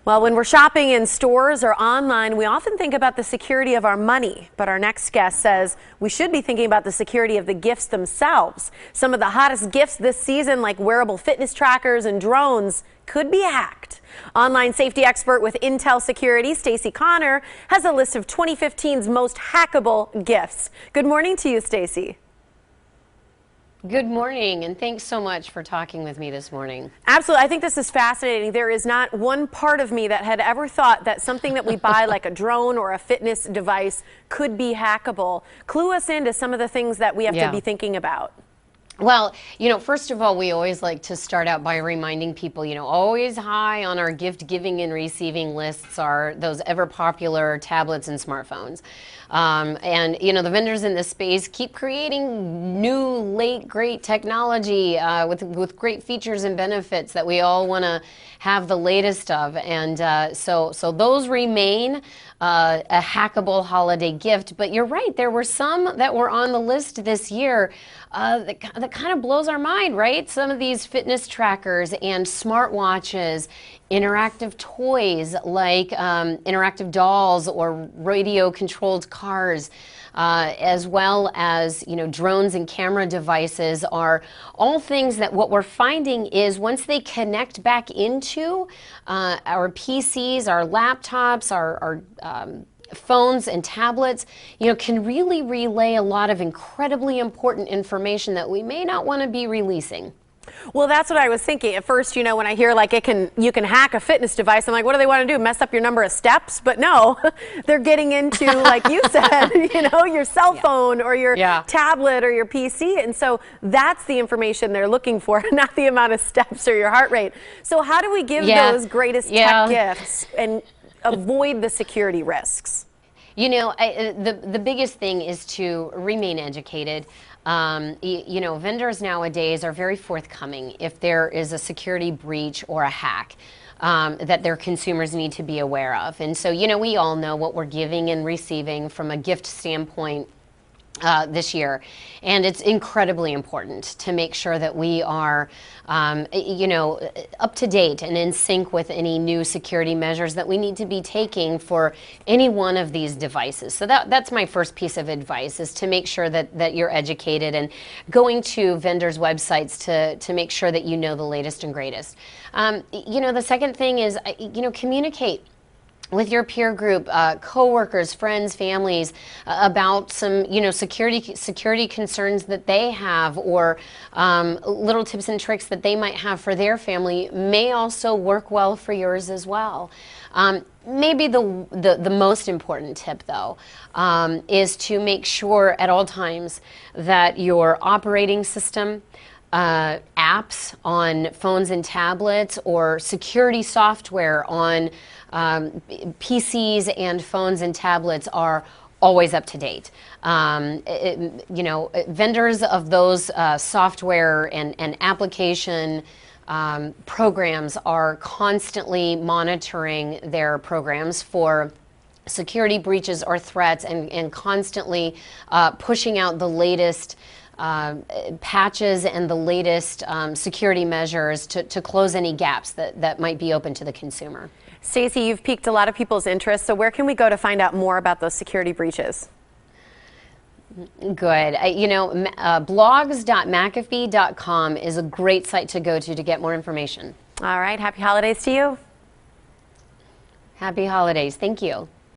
Well, when we're shopping in stores or online, we often think about the security of our money. But our next guest says we should be thinking about the security of the gifts themselves. Some of the hottest gifts this season, like wearable fitness trackers and drones, could be hacked. Online safety expert with Intel Security, Stacey Connor, has a list of 2015's most hackable gifts. Good morning to you, Stacey. Good morning, and thanks so much for talking with me this morning. Absolutely. I think this is fascinating. There is not one part of me that had ever thought that something that we buy, like a drone or a fitness device, could be hackable. Clue us into some of the things that we have to be thinking about. Well, first of all, we always like to start out by reminding people, always high on our gift giving and receiving lists are those ever popular tablets and smartphones. And the vendors in this space keep creating new, great technology with great features and benefits that we all want to have the latest of. And so those remain a hackable holiday gift. But you're right, there were some that were on the list this year that kind of blows our mind, right? Some of these fitness trackers and smartwatches, interactive toys like interactive dolls or radio-controlled cars, as well as drones and camera devices are all things that what we're finding is once they connect back into our PCs, our laptops, our phones and tablets, can really relay a lot of incredibly important information that we may not want to be releasing. Well, that's what I was thinking at first. When I hear like you can hack a fitness device, I'm like, what do they want to do? Mess up your number of steps? But no, they're getting into, like you said, your cell phone or your tablet or your PC. And so that's the information they're looking for, not the amount of steps or your heart rate. So how do we give those greatest tech gifts and avoid the security risks? The biggest thing is to remain educated. Vendors nowadays are very forthcoming if there is a security breach or a hack that their consumers need to be aware of. And so, we all know what we're giving and receiving from a gift standpoint this year. And it's incredibly important to make sure that we are, up to date and in sync with any new security measures that we need to be taking for any one of these devices. So that's my first piece of advice, is to make sure that you're educated and going to vendors' websites to make sure that you know the latest and greatest. The second thing is, communicate with your peer group, coworkers, friends, families, about some, security concerns that they have, or little tips and tricks that they might have for their family may also work well for yours as well. Maybe the most important tip, though, is to make sure at all times that your operating system, apps on phones and tablets, or security software on PCs and phones and tablets are always up to date. Vendors of those software and application programs are constantly monitoring their programs for security breaches or threats, and constantly pushing out the latest patches and the latest security measures to close any gaps that might be open to the consumer. Stacey, you've piqued a lot of people's interest, so where can we go to find out more about those security breaches? Good. Blogs.mcafee.com is a great site to go to get more information. All right. Happy holidays to you. Happy holidays. Thank you.